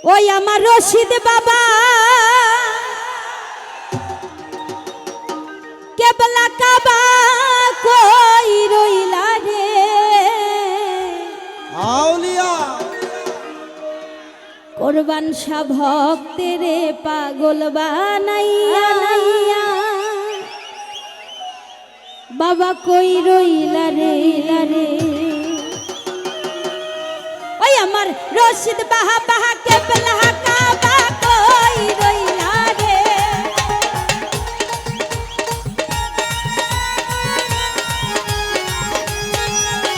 ওই আমার রশিদ বাবা কেবলা কাবা কই রইলা রে আউলিয়া কোরবান শাহ ভক্তেরে পাগল বানাইয়া বাবা কই রইলা রে ওই আমার রশিদ বাহা বাহা কেবলা কাবা কই রইলা রে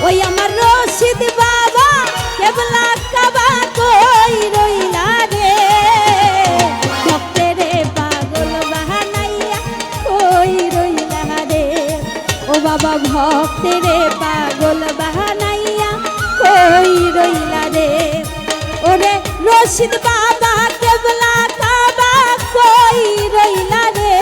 ওই আমার রশিদ বাবা কেবলা কাবা কই রইলা রে ভক্তেরে পাগল বানাইয়া কই রইলা রে ও বাবা ভক্তেরে পাগল বানাইয়া কই রইলা রে ওরে রশিদ বাবা কেবলা কাবা কই রইলা রে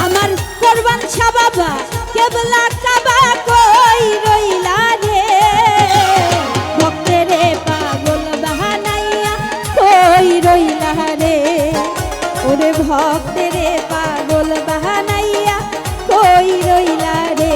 আমার কোরবান শাহ বাবা কেবলা কাবা কই রইলা রে ভক্তেরে পাগল বানাইয়া কই রইলা রে ওরে ভক্তেরে পাগল বানাইয়া কই রইলা রে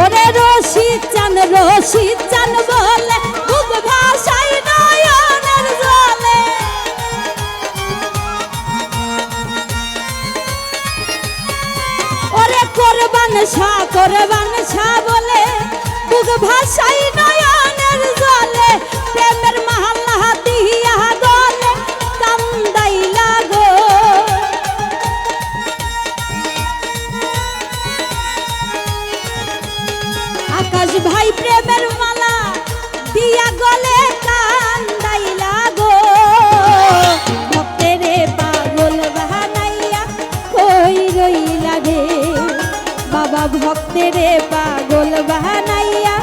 ওরে রশিদ চান বলে বুক ভাষাই নয়নের জলে ওরে কোরবান শাহ বলে বুক ভাষাই নয়নের জলে প্রেমের মহল্লা দিয়া গলে কান্দাইলা গো আকাশ ভাই প্রেমের মালা দিয়া গলে কান্দাইলা গো ভক্তেরে পাগল বানাইয়া কই রইলা রে বাবা ভক্তেরে পাগল বানাইয়া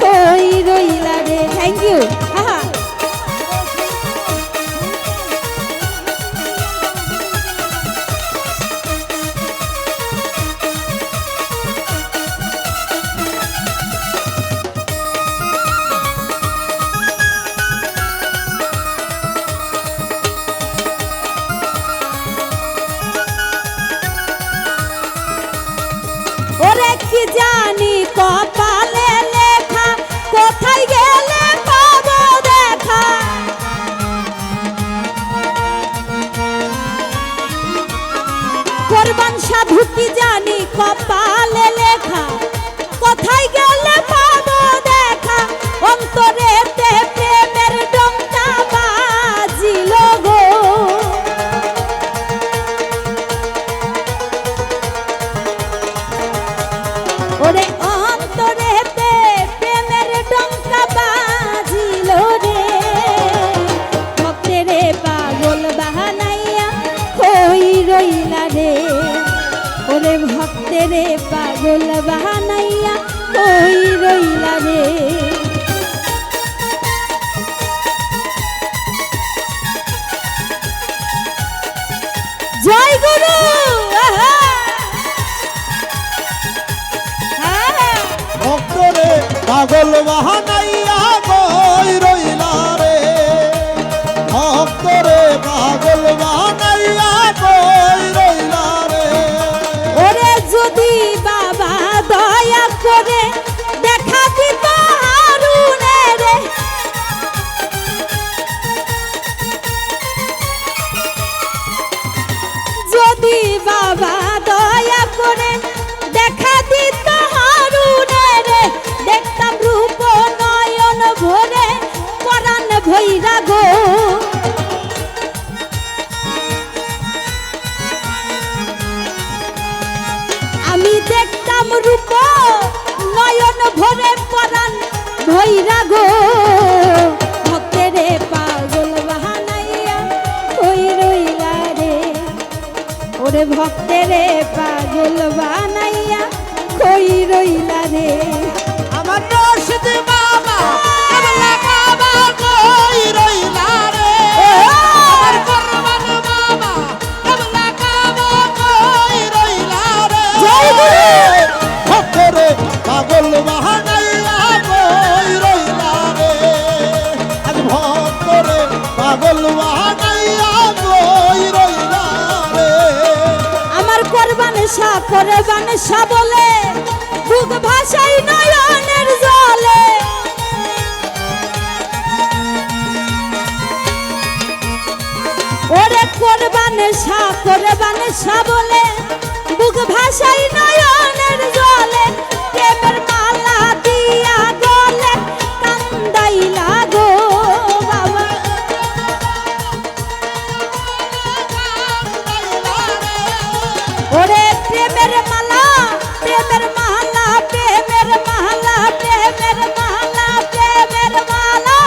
কই রইলা রে থ্যাংক ইউ ওরে কি জানি কপালে লেখা কোথায় গেলে পাবো দেখা কোরবান সাধু কি জানি কপালে লেখা কোথায় গেলে পাবো দেখা অন্তরেতে প্রেমের ডঙ্কা বাজিল গো ওরে অন্তরেতে প্রেমের ডঙ্কা বাজিল রে ভক্তেরে পাগল বানাইয়া কই রইলা রে ওরে ভক্তেরে পাগল বানাইয়া কই রইলা রে জয় গুরু ভক্তরে পাগল বাহানাইয়া কই রইলা রে ভক্তরে পাগল বাহানাইয়া কই রইলা রে ওরে যদি বাবা দয়া করে দেখা দিত হারুনে রে যদি বাবা দয়া করে দেখা দিত হারুনে রে দেখতাম রূপ রে পাগল বানাইয়া কই রইলা রে আমার রশিদ বাবা কেবলা কাবা কই রইলা রে আমার কুরবান বাবা কেবলা কাবা কই রইলা রে জয় গুরু! ভক্তরে পাগল বাহানাইয়া কই রইলা রে আজ ভক্তরে পাগল বাহানাইয়া কই রইলা রে আমার কোরবান শাহ বলে বুক ভাষাই নয়নের জলে ওরে কোরবান শাহ বলে বুক ভাষাই নয়নের জলে প্রেমের মালা দিয়া গলে কান্দাইলা গো বাবা ওরে প্রেমের মালা প্রেমের মালা প্রেমের মালা প্রেমের মালা প্রেমের মালা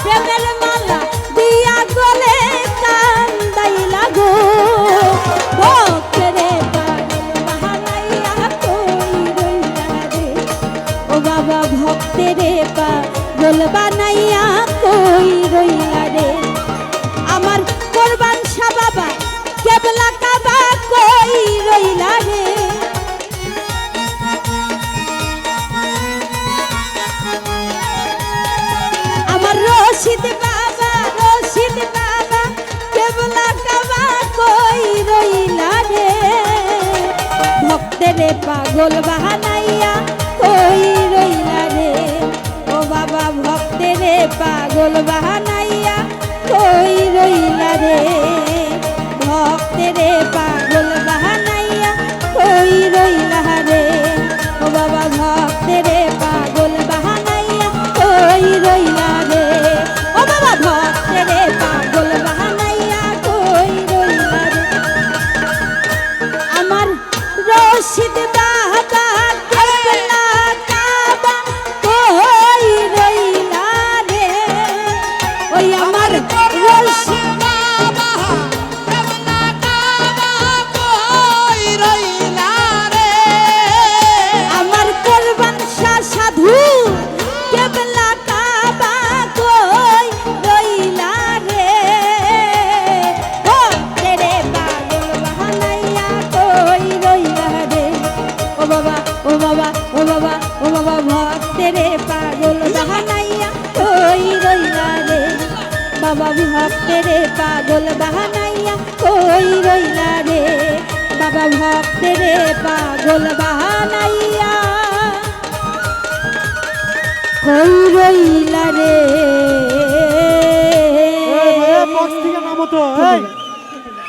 প্রেমের মালা দিয়া গলে কান্দাইলা গো ভক্তরে পাগল বাহানাইয়া কই রইলা রে ও বাবা ভক্তরে পাগল বানাইয়া কই রইলা রে আমার কোরবান শাহ বাবা কেবলা কাবা কই রইলা রে আমার রশিদ বাবা কেবলা কাবা কই রইলা রে ভক্তেরে পাগল বাহানাইয়া কই রইলা রে ও বাবা ভক্তেরে পাগল বাহানাইয়া কই রইলা রে ভক্তেরে পাগল বাহানাইয়া কই রইলা রে ও বাবা ভক্তেরে পাগল বাহানাইয়া কই রইলা রে ও বাবা ভক্তেরে পাগল বাহানাইয়া কই রইলা রে আমার রশিদ বাবা কেবলা কাবা কই রইলা রে ওই আমার রশিদ বাবা কেবলা কাবা কই রইলা রে আমার কোরবান শাহ সাধু কেবলা কাবা কই রইলা রে ও তেরে পাগল বাহানাইয়া কই রইলা রে ও বাবা ও বাবা ও বাবা ও বাবা ভক্তেরে পাগল বাহানাইয়া কই রইলা রে বাবা ভক্তেরে পাগল বাহানাইয়া কই রইলা রে বাবা ভক্তেরে পাগল বাহানাইয়া কই রইলা রে বক্স থেকে নামো তো এই